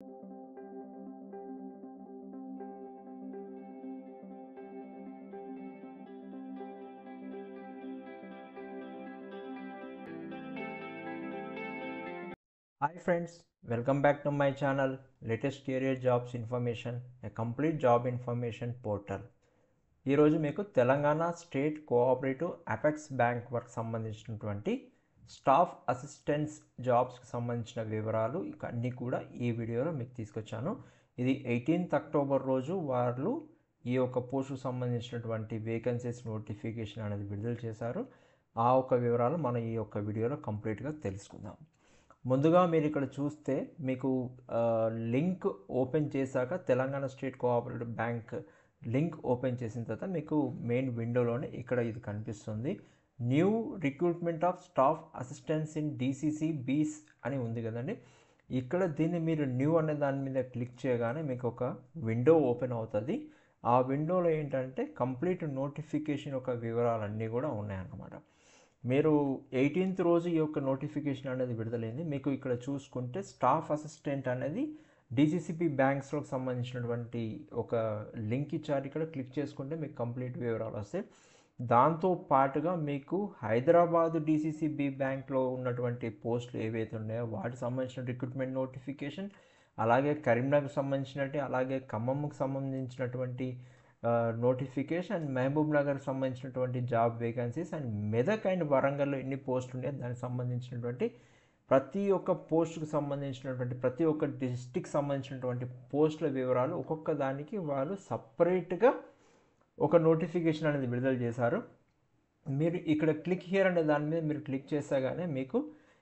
Hi friends, welcome back to my channel latest career jobs information, a complete job information portal. ఈరోజు మీకు Telangana state cooperative apex bank work సంబంధించినటువంటి staff assistants జాబ్స్కి సంబంధించిన వివరాలు ఇక అన్నీ కూడా ఈ వీడియోలో మీకు తీసుకొచ్చాను. ఇది 18th అక్టోబర్ రోజు వాళ్ళు ఈ యొక్క పోస్టుకు సంబంధించినటువంటి వేకెన్సీస్ నోటిఫికేషన్ అనేది విడుదల చేశారు. ఆ యొక్క వివరాలు మనం ఈ యొక్క వీడియోలో కంప్లీట్గా తెలుసుకుందాం. ముందుగా మీరు ఇక్కడ చూస్తే మీకు లింక్ ఓపెన్ చేశాక Telangana state cooperative bank link open చేసిన తర్వాత మీకు మెయిన్ విండోలోనే ఇక్కడ ఇది కనిపిస్తుంది. New recruitment of staff assistants in DCC బీస్ అని ఉంది కదండి. ఇక్కడ దీన్ని మీరు న్యూ అనే దాని మీద క్లిక్ చేయగానే మీకు ఒక విండో ఓపెన్ అవుతుంది. ఆ విండోలో ఏంటంటే కంప్లీట్ నోటిఫికేషన్ యొక్క వివరాలన్నీ కూడా ఉన్నాయన్నమాట. మీరు 18th రోజు ఈ యొక్క నోటిఫికేషన్ అనేది విడుదలైంది. మీకు ఇక్కడ చూసుకుంటే స్టాఫ్ అసిస్టెంట్ అనేది డిసిసిబి బ్యాంక్స్లోకి సంబంధించినటువంటి ఒక లింక్ ఇచ్చారు. ఇక్కడ క్లిక్ చేసుకుంటే మీకు కంప్లీట్ వివరాలు వస్తాయి. దాంతో పాటుగా మీకు హైదరాబాద్ డిసిసిబి బ్యాంక్లో ఉన్నటువంటి పోస్టులు ఏవైతే ఉన్నాయో వాటికి సంబంధించిన రిక్రూట్మెంట్ నోటిఫికేషన్, అలాగే కరీంనగర్ సంబంధించినట్టు, అలాగే ఖమ్మంకు సంబంధించినటువంటి నోటిఫికేషన్ అండ్ మహబూబ్ నగర్ సంబంధించినటువంటి job vacancies and Medak and వరంగల్లో ఎన్ని పోస్టులు ఉన్నాయో దానికి సంబంధించినటువంటి ప్రతి ఒక్క పోస్టుకు సంబంధించినటువంటి ప్రతి ఒక్క డిస్టిక్ సంబంధించినటువంటి పోస్టుల వివరాలు ఒక్కొక్క దానికి వాళ్ళు సపరేట్గా ఒక నోటిఫికేషన్ అనేది విడుదల చేశారు. మీరు ఇక్కడ క్లిక్ హియర్ అనే దాని మీద మీరు క్లిక్ చేసాగానే మీకు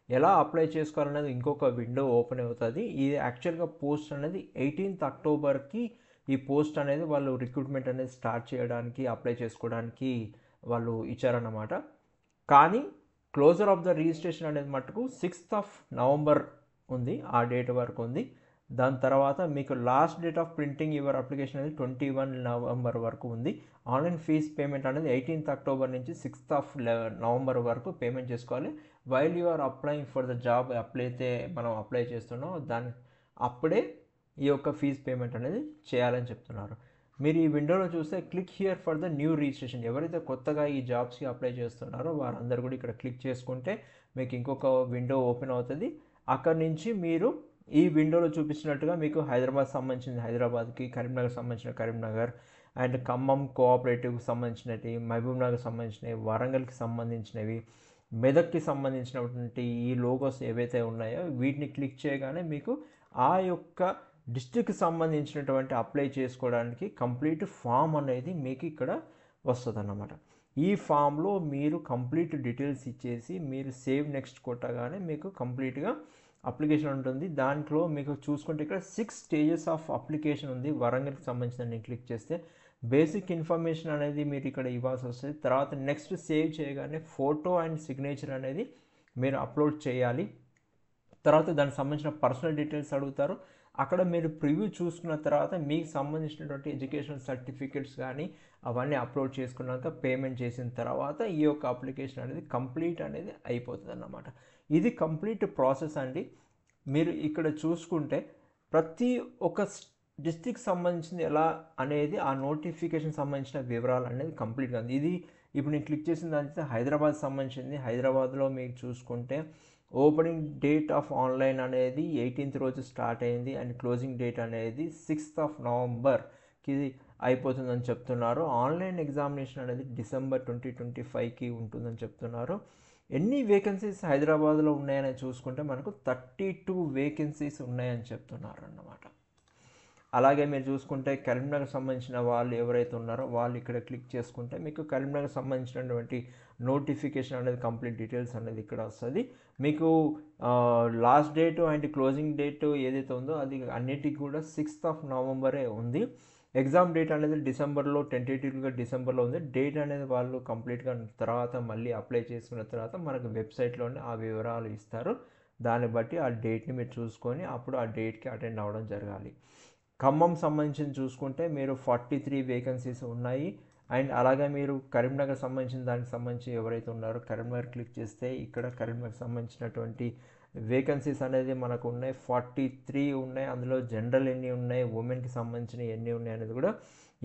ఎలా అప్లై చేసుకోవాలనేది ఇంకొక విండో ఓపెన్ అవుతుంది. ఇది యాక్చువల్గా పోస్ట్ అనేది 18th అక్టోబర్కి ఈ పోస్ట్ అనేది వాళ్ళు రిక్రూట్మెంట్ అనేది స్టార్ట్ చేయడానికి అప్లై చేసుకోవడానికి వాళ్ళు ఇచ్చారన్నమాట. కానీ క్లోజర్ ఆఫ్ ద రిజిస్ట్రేషన్ అనేది మటుకు 6th నవంబర్ ఉంది, ఆ డేట్ వరకు ఉంది. దాని తర్వాత మీకు last date of printing your application అనేది 21 నవంబర్ వరకు ఉంది. ఆన్లైన్ ఫీజ్ పేమెంట్ అనేది 18th అక్టోబర్ నుంచి 6th నవంబర్ వరకు పేమెంట్ చేసుకోవాలి. While you are applying for the job ఎప్పుడైతే మనం అప్లై చేస్తున్నామో దాని అప్పుడే ఈ యొక్క ఫీజ్ పేమెంట్ అనేది చేయాలని చెప్తున్నారు. మీరు ఈ విండోలో చూస్తే click here for the new registration, ఎవరైతే కొత్తగా ఈ జాబ్స్కి అప్లై చేస్తున్నారో వారందరూ కూడా ఇక్కడ క్లిక్ చేసుకుంటే మీకు ఇంకొక విండో ఓపెన్ అవుతుంది. అక్కడి నుంచి మీరు ఈ విండోలో చూపించినట్టుగా మీకు హైదరాబాద్ సంబంధించిన హైదరాబాద్కి, కరీంనగర్ సంబంధించిన కరీంనగర్ అండ్ ఖమ్మం కోఆపరేటివ్కి సంబంధించినవి, మహబూబ్ నగర్ సంబంధించినవి, వరంగల్కి సంబంధించినవి, మెదక్కి సంబంధించినటువంటి ఈ లోగోస్ ఏవైతే ఉన్నాయో వీటిని క్లిక్ చేయగానే మీకు ఆ యొక్క డిస్ట్రిక్ట్కి సంబంధించినటువంటి అప్లై చేసుకోవడానికి కంప్లీట్ ఫామ్ అనేది మీకు ఇక్కడ వస్తుంది అన్నమాట. ఈ ఫామ్లో మీరు కంప్లీట్ డీటెయిల్స్ ఇచ్చేసి మీరు సేవ్ నెక్స్ట్ కొట్టగానే మీకు కంప్లీట్గా అప్లికేషన్ ఉంటుంది. దాంట్లో మీకు చూసుకుంటే ఇక్కడ 6 స్టేజెస్ ఆఫ్ అప్లికేషన్ ఉంది. వరంగల్కి సంబంధించిన నేను క్లిక్ చేస్తే బేసిక్ ఇన్ఫర్మేషన్ అనేది మీరు ఇక్కడ ఇవ్వాల్సి వస్తుంది. తర్వాత నెక్స్ట్ సేవ్ చేయగానే ఫోటో అండ్ సిగ్నేచర్ అనేది మీరు అప్లోడ్ చేయాలి. తర్వాత దానికి సంబంధించిన పర్సనల్ డీటెయిల్స్ అడుగుతారు. అక్కడ మీరు ప్రివ్యూ చూసుకున్న తర్వాత మీకు సంబంధించినటువంటి ఎడ్యుకేషనల్ సర్టిఫికేట్స్ కానీ అవన్నీ అప్లోడ్ చేసుకున్నాక పేమెంట్ చేసిన తర్వాత ఈ యొక్క అప్లికేషన్ అనేది కంప్లీట్ అనేది అయిపోతుంది అన్నమాట. ఇది కంప్లీట్ ప్రాసెస్ అండి. మీరు ఇక్కడ చూసుకుంటే ప్రతి ఒక్క డిస్ట్రిక్ట్ సంబంధించింది ఎలా అనేది ఆ నోటిఫికేషన్ సంబంధించిన వివరాలు అనేది కంప్లీట్గా ఉంది. ఇది ఇప్పుడు నేను క్లిక్ చేసిన దానితో హైదరాబాద్ సంబంధించింది. హైదరాబాద్లో మీకు చూసుకుంటే ఓపెనింగ్ డేట్ ఆఫ్ ఆన్లైన్ అనేది 18th రోజు స్టార్ట్ అయింది అండ్ క్లోజింగ్ డేట్ అనేది 6th నవంబర్కి అయిపోతుందని చెప్తున్నారు. ఆన్లైన్ ఎగ్జామినేషన్ అనేది డిసెంబర్ 2025కి ఉంటుందని చెప్తున్నారు. ఎన్ని వేకెన్సీస్ హైదరాబాద్లో ఉన్నాయని చూసుకుంటే మనకు 32 వేకెన్సీస్ ఉన్నాయని చెప్తున్నారు అన్నమాట. అలాగే మీరు చూసుకుంటే కరీంనగర్ సంబంధించిన వాళ్ళు ఎవరైతే ఉన్నారో వాళ్ళు ఇక్కడ క్లిక్ చేసుకుంటే మీకు కరీంనగర్ సంబంధించినటువంటి నోటిఫికేషన్ అనేది కంప్లీట్ డీటెయిల్స్ అనేది ఇక్కడ వస్తుంది. మీకు last date and closing date ఏదైతే ఉందో అది అన్నిటికీ కూడా 6th నవంబరే ఉంది. ఎగ్జామ్ డేట్ అనేది డిసెంబర్లో టెంటేటివ్గా డిసెంబర్లో ఉంది. డేట్ అనేది వాళ్ళు కంప్లీట్గా తర్వాత మళ్ళీ అప్లై చేసుకున్న తర్వాత మనకు వెబ్సైట్లోనే ఆ వివరాలు ఇస్తారు. దాన్ని బట్టి ఆ డేట్ని మీరు చూసుకొని అప్పుడు ఆ డేట్కి అటెండ్ అవ్వడం జరగాలి. ఖమ్మం సంబంధించి చూసుకుంటే మీరు 43 వేకెన్సీస్ ఉన్నాయి. అండ్ అలాగే మీరు కరీంనగర్ సంబంధించిన దానికి సంబంధించి ఎవరైతే ఉన్నారో కరీంనగర్ క్లిక్ చేస్తే ఇక్కడ కరీంనగర్ సంబంధించినటువంటి వేకెన్సీస్ అనేది మనకు ఉన్నాయి 43 ఉన్నాయి. అందులో జనరల్ ఎన్ని ఉన్నాయి, ఉమెన్కి సంబంధించిన ఎన్ని ఉన్నాయి అనేది కూడా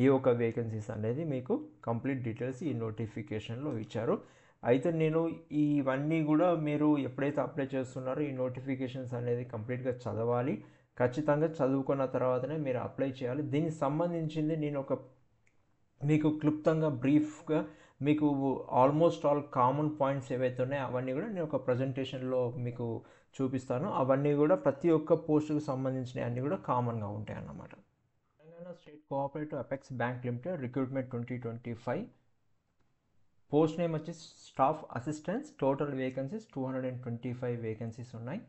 ఈ ఒక వేకెన్సీస్ అనేది మీకు కంప్లీట్ డీటెయిల్స్ ఈ నోటిఫికేషన్లో ఇచ్చారు. అయితే నేను ఇవన్నీ కూడా మీరు ఎప్పుడైతే అప్లై చేస్తున్నారో ఈ నోటిఫికేషన్స్ అనేది కంప్లీట్గా చదవాలి. ఖచ్చితంగా చదువుకున్న తర్వాతనే మీరు అప్లై చేయాలి. దీనికి సంబంధించింది నేను మీకు క్లుప్తంగా బ్రీఫ్గా మీకు ఆల్మోస్ట్ ఆల్ కామన్ పాయింట్స్ ఏవైతే ఉన్నాయో అవన్నీ కూడా నేను ఒక ప్రజెంటేషన్లో మీకు చూపిస్తాను. అవన్నీ కూడా ప్రతి ఒక్క పోస్టుకు సంబంధించినవి అన్నీ కూడా కామన్గా ఉంటాయి అన్నమాట. Telangana state cooperative apex bank limited recruitment 2025 post name వచ్చేసి staff assistants. Total vacancies 225 vacancies ఉన్నాయి.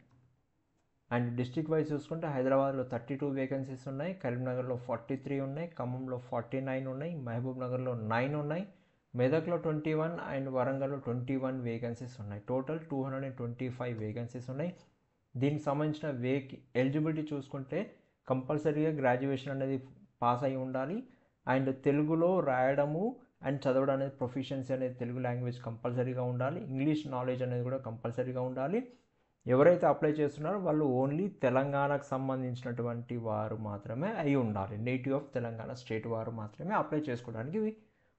అండ్ డిస్ట్రిక్ట్ వైజ్ చూసుకుంటే హైదరాబాద్లో 32 వేకెన్సీస్ ఉన్నాయి, కరీంనగర్లో 43 ఉన్నాయి, ఖమ్మంలో 49 ఉన్నాయి, మహబూబ్ నగర్లో 9 ఉన్నాయి, మెదక్లో 21 అండ్ వరంగల్లో 21 వేకెన్సీస్ ఉన్నాయి. టోటల్ 225 వేకెన్సీస్ ఉన్నాయి. దీనికి సంబంధించిన ఎలిజిబిలిటీ చూసుకుంటే కంపల్సరీగా గ్రాడ్యుయేషన్ అనేది పాస్ అయి ఉండాలి. అండ్ తెలుగులో రాయడము అండ్ చదవడం అనేది ప్రొఫిషియన్సీ అనేది తెలుగు లాంగ్వేజ్ కంపల్సరీగా ఉండాలి. ఇంగ్లీష్ నాలెడ్జ్ అనేది కూడా కంపల్సరీగా ఉండాలి. ఎవరైతే అప్లై చేస్తున్నారో వాళ్ళు ఓన్లీ తెలంగాణకు సంబంధించినటువంటి వారు మాత్రమే అయి ఉండాలి. నేటివ్ ఆఫ్ తెలంగాణ స్టేట్ వారు మాత్రమే అప్లై చేసుకోవడానికి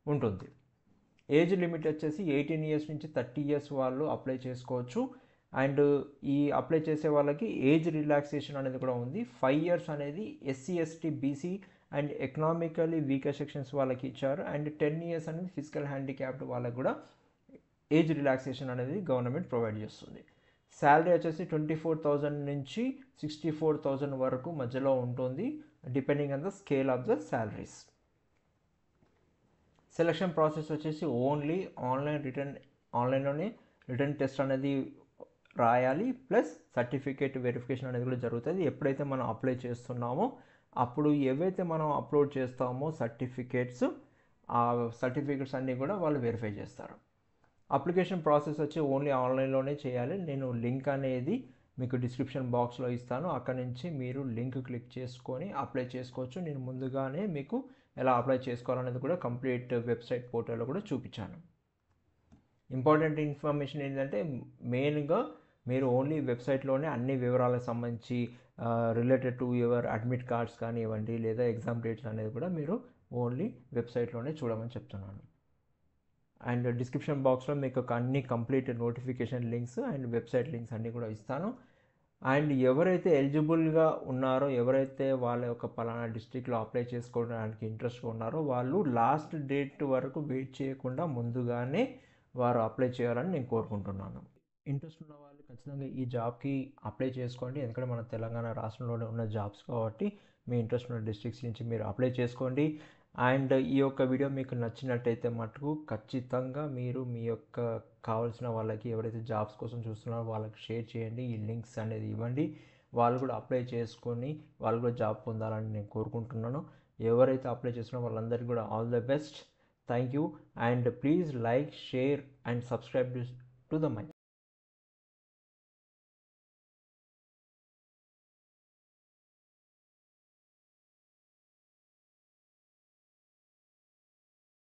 ఉంటుంది. ఏజ్ లిమిట్ వచ్చేసి 18 ఇయర్స్ నుంచి 30 ఇయర్స్ వాళ్ళు అప్లై చేసుకోవచ్చు. అండ్ ఈ అప్లై చేసే వాళ్ళకి ఏజ్ రిలాక్సేషన్ అనేది కూడా ఉంది. 5 ఇయర్స్ అనేది SC ST BC and economically weaker sections వాళ్ళకి ఇచ్చారు. అండ్ 10 ఇయర్స్ అనేది ఫిజికల్ హ్యాండిక్యాప్డ్ వాళ్ళకి కూడా ఏజ్ రిలాక్సేషన్ అనేది గవర్నమెంట్ ప్రొవైడ్ చేస్తుంది. శాలరీ వచ్చేసి 24,000 నుంచి 64,000 వరకు మధ్యలో ఉంటుంది, depending on the scale of the salaries. Selection process వచ్చేసి ఓన్లీ ఆన్లైన్లోనే రిటర్న్ టెస్ట్ అనేది రాయాలి, ప్లస్ సర్టిఫికేట్ వెరిఫికేషన్ అనేది కూడా జరుగుతుంది. ఎప్పుడైతే మనం అప్లై చేస్తున్నామో అప్పుడు ఏవైతే మనం అప్లోడ్ చేస్తామో సర్టిఫికేట్స్, ఆ సర్టిఫికేట్స్ అన్నీ కూడా వాళ్ళు వెరిఫై చేస్తారు. అప్లికేషన్ ప్రాసెస్ వచ్చి ఓన్లీ ఆన్లైన్లోనే చేయాలి. నేను లింక్ అనేది మీకు డిస్క్రిప్షన్ బాక్స్లో ఇస్తాను. అక్కడ నుంచి మీరు లింక్ క్లిక్ చేసుకొని అప్లై చేసుకోవచ్చు. నేను ముందుగానే మీకు ఎలా అప్లై చేసుకోవాలనేది కూడా కంప్లీట్ వెబ్సైట్ పోర్టల్లో కూడా చూపించాను. ఇంపార్టెంట్ ఇన్ఫర్మేషన్ ఏంటంటే మెయిన్గా మీరు ఓన్లీ వెబ్సైట్లోనే అన్ని వివరాలకు సంబంధించి related to your admit cards కానివ్వండి లేదా ఎగ్జామ్ డేట్స్ అనేది కూడా మీరు ఓన్లీ వెబ్సైట్లోనే చూడమని చెప్తున్నాను. అండ్ డిస్క్రిప్షన్ బాక్స్లో మీకు అన్ని complete notification links and website links అన్నీ కూడా ఇస్తాను. అండ్ ఎవరైతే ఎలిజిబుల్గా ఉన్నారో, ఎవరైతే వాళ్ళ యొక్క పలానా డిస్ట్రిక్ట్లో అప్లై చేసుకోవడానికి ఇంట్రెస్ట్గా ఉన్నారో వాళ్ళు లాస్ట్ డేట్ వరకు వెయిట్ చేయకుండా ముందుగానే వారు అప్లై చేయాలని నేను కోరుకుంటున్నాను. ఇంట్రెస్ట్ ఉన్న వాళ్ళు ఖచ్చితంగా ఈ జాబ్కి అప్లై చేసుకోండి. ఎందుకంటే మన తెలంగాణ రాష్ట్రంలోనే ఉన్న జాబ్స్ కాబట్టి మీ ఇంట్రెస్ట్ ఉన్న డిస్ట్రిక్ట్స్ నుంచి మీరు అప్లై చేసుకోండి. అండ్ ఈ యొక్క వీడియో మీకు నచ్చినట్టయితే మటుకు ఖచ్చితంగా మీరు మీ యొక్క కావాల్సిన వాళ్ళకి ఎవరైతే జాబ్స్ కోసం చూస్తున్నారో వాళ్ళకి షేర్ చేయండి. ఈ లింక్స్ అనేది ఇవ్వండి. వాళ్ళు కూడా అప్లై చేసుకొని వాళ్ళు కూడా జాబ్ పొందాలని నేను కోరుకుంటున్నాను. ఎవరైతే అప్లై చేస్తున్నారో వాళ్ళందరికీ కూడా all the best. Thank you. And please like, share and subscribe to the my